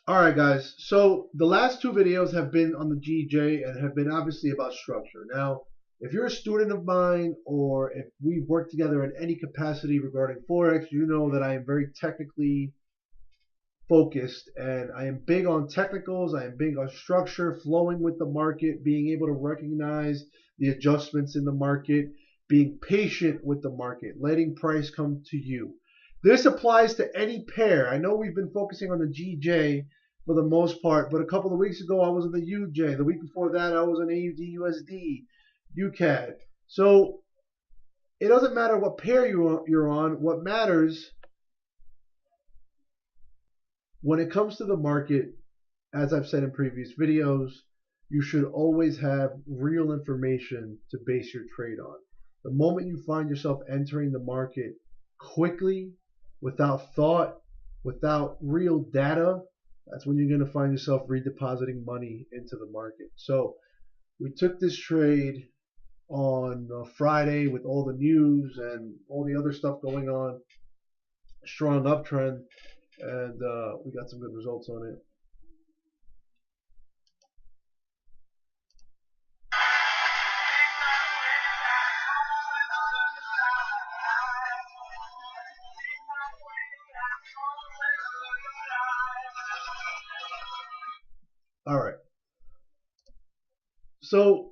All right, guys. So the last two videos have been on the GJ and have been obviously about structure. Now, if you're a student of mine or if we've worked together in any capacity regarding Forex, you know that I am very technically focused and I am big on technicals. I am big on structure, flowing with the market, being able to recognize the adjustments in the market, being patient with the market, letting price come to you. This applies to any pair. I know we've been focusing on the GJ for the most part, but a couple of weeks ago I was in the UJ. The week before that I was in AUD USD, UCAD. So it doesn't matter what pair you're on. What matters when it comes to the market, as I've said in previous videos, you should always have real information to base your trade on. The moment you find yourself entering the market quickly, without thought, without real data, that's when you're going to find yourself redepositing money into the market. So we took this trade on Friday with all the news and all the other stuff going on, strong uptrend, and we got some good results on it. All right. So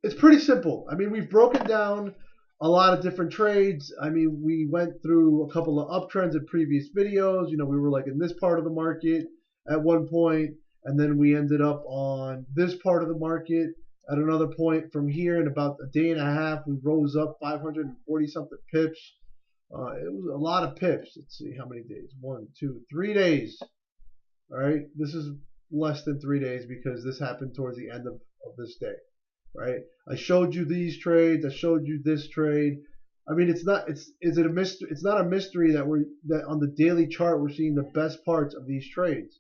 it's pretty simple. I mean, we've broken down a lot of different trades. I mean, we went through a couple of uptrends in previous videos. You know, we were like in this part of the market at one point, and then we ended up on this part of the market at another point. From here, in about a day and a half, we rose up 540 something pips. It was a lot of pips. Let's see how many days. 1, 2, 3 days. All right. This is less than 3 days because this happened towards the end of this day. Right. I showed you these trades. I showed you this trade. I mean, is it a mystery? It's not a mystery that that on the daily chart we're seeing the best parts of these trades.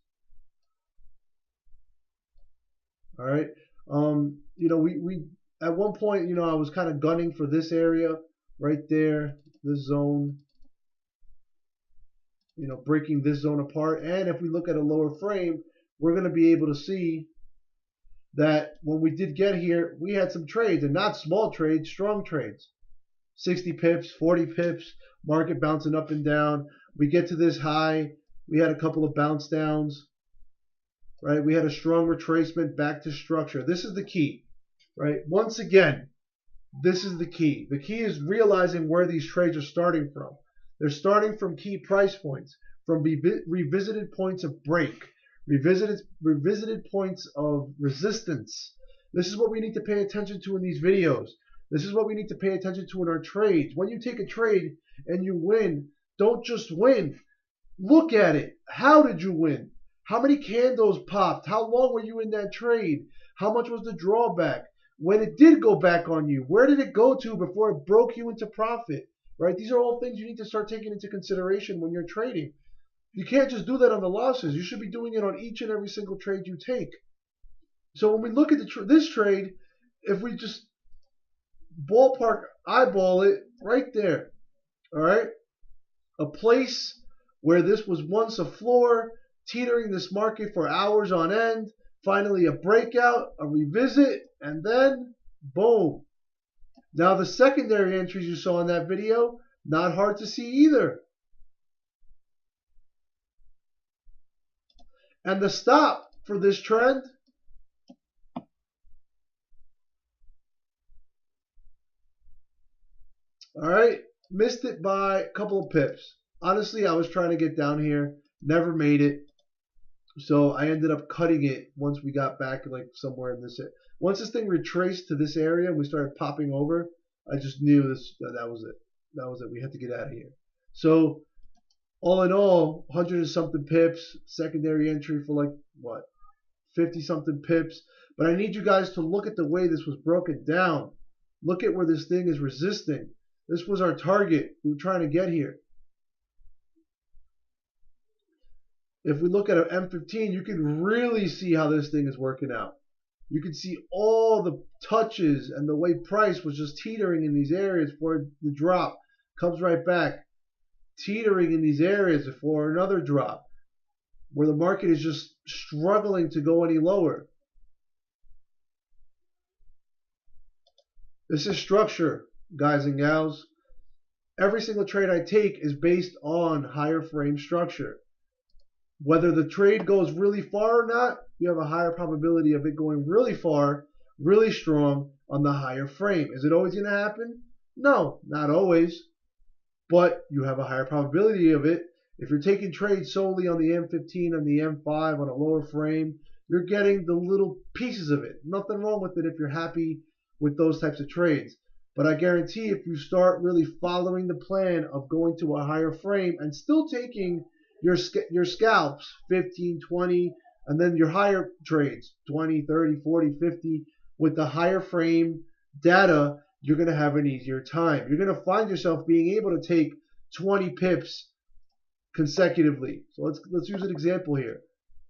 All right. You know, we at one point, you know, I was kind of gunning for this area right there, this zone. You know, breaking this zone apart. And if we look at a lower frame, we're going to be able to see that when we did get here, we had some trades, and not small trades, strong trades. 60 pips, 40 pips, market bouncing up and down. We get to this high. We had a couple of bounce downs, right? We had a strong retracement back to structure. This is the key, right? Once again, this is the key. The key is realizing where these trades are starting from. They're starting from key price points, from revisited points of break, revisited points of resistance. This is what we need to pay attention to in these videos. This is what we need to pay attention to in our trades. When you take a trade and you win, don't just win. Look at it. How did you win? How many candles popped? How long were you in that trade? How much was the drawback? When it did go back on you, where did it go to before it broke you into profit? Right? These are all things you need to start taking into consideration when you're trading. You can't just do that on the losses. You should be doing it on each and every single trade you take. So when we look at this trade, if we just ballpark eyeball it right there, all right, a place where this was once a floor, teetering this market for hours on end, finally a breakout, a revisit, and then boom. Now the secondary entries you saw in that video, not hard to see either. And the stop for this trend, all right, missed it by a couple of pips. Honestly, I was trying to get down here, never made it. So I ended up cutting it once we got back like somewhere in this area. Once this thing retraced to this area and we started popping over, I just knew that was it. That was it. We had to get out of here. So all in all, 100 and something pips, secondary entry for like what, 50 something pips. But I need you guys to look at the way this was broken down. Look at where this thing is resisting. This was our target. We were trying to get here. If we look at an M15, you can really see how this thing is working out. You can see all the touches and the way price was just teetering in these areas before the drop comes right back. Teetering in these areas before another drop. where the market is just struggling to go any lower. This is structure, guys and gals. Every single trade I take is based on higher frame structure. Whether the trade goes really far or not, you have a higher probability of it going really far, really strong on the higher frame. Is it always going to happen? No, not always. But you have a higher probability of it. If you're taking trades solely on the M15 and the M5 on a lower frame, you're getting the little pieces of it. Nothing wrong with it if you're happy with those types of trades. But I guarantee if you start really following the plan of going to a higher frame and still taking your scalps, 15, 20, and then your higher trades, 20, 30, 40, 50, with the higher frame data, you're going to have an easier time. You're going to find yourself being able to take 20 pips consecutively. So let's use an example here.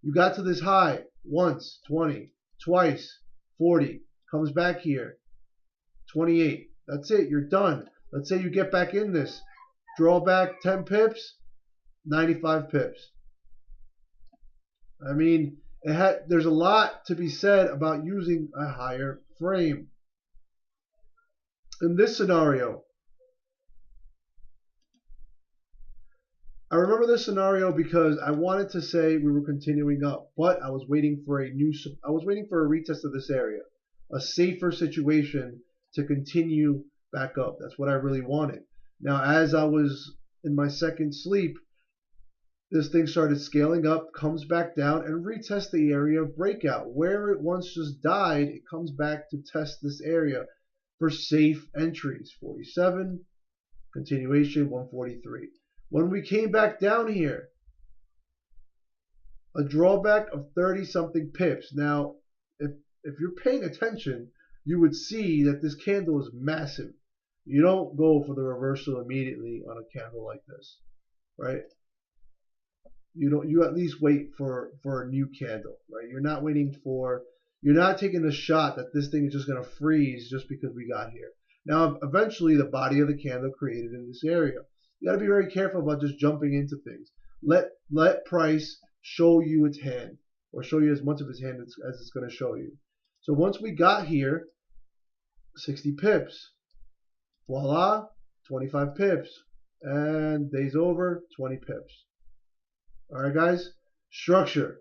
You got to this high once, 20, twice, 40, comes back here, 28. That's it, you're done. Let's say you get back in this, draw back 10 pips, 95 pips. I mean, there's a lot to be said about using a higher frame. In this scenario, I remember this scenario because I wanted to say we were continuing up, but I was waiting for a retest of this area, a safer situation to continue back up. That's what I really wanted. Now, as I was in my second sleep, this thing started scaling up, comes back down, and retests the area of breakout. Where it once just died, it comes back to test this area for safe entries. 47, continuation, 143. When we came back down here, a drawback of 30-something pips. Now, if you're paying attention, you would see that this candle is massive. You don't go for the reversal immediately on a candle like this, right? You at least wait for a new candle, right? You're not taking the shot that this thing is just going to freeze just because we got here. Now, eventually, the body of the candle created in this area. You got to be very careful about just jumping into things. Let price show you its hand, or show you as much of its hand as it's going to show you. So once we got here, 60 pips, voila, 25 pips, and days over, 20 pips. All right, guys, structure.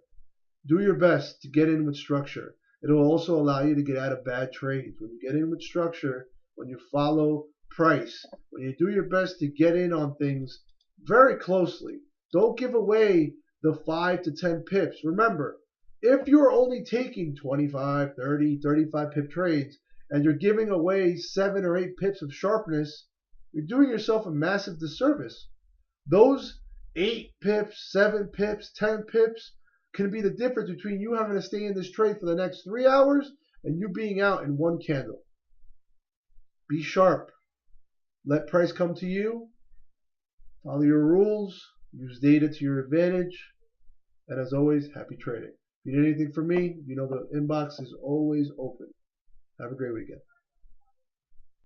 Do your best to get in with structure. It will also allow you to get out of bad trades. When you get in with structure, when you follow price, when you do your best to get in on things very closely, don't give away the 5 to 10 pips. Remember, if you're only taking 25, 30, 35 pip trades and you're giving away 7 or 8 pips of sharpness, you're doing yourself a massive disservice. Those 8 pips, 7 pips, 10 pips can be the difference between you having to stay in this trade for the next 3 hours and you being out in one candle. Be sharp. Let price come to you. Follow your rules. Use data to your advantage. And as always, happy trading. If you need anything from me, you know the inbox is always open. Have a great weekend.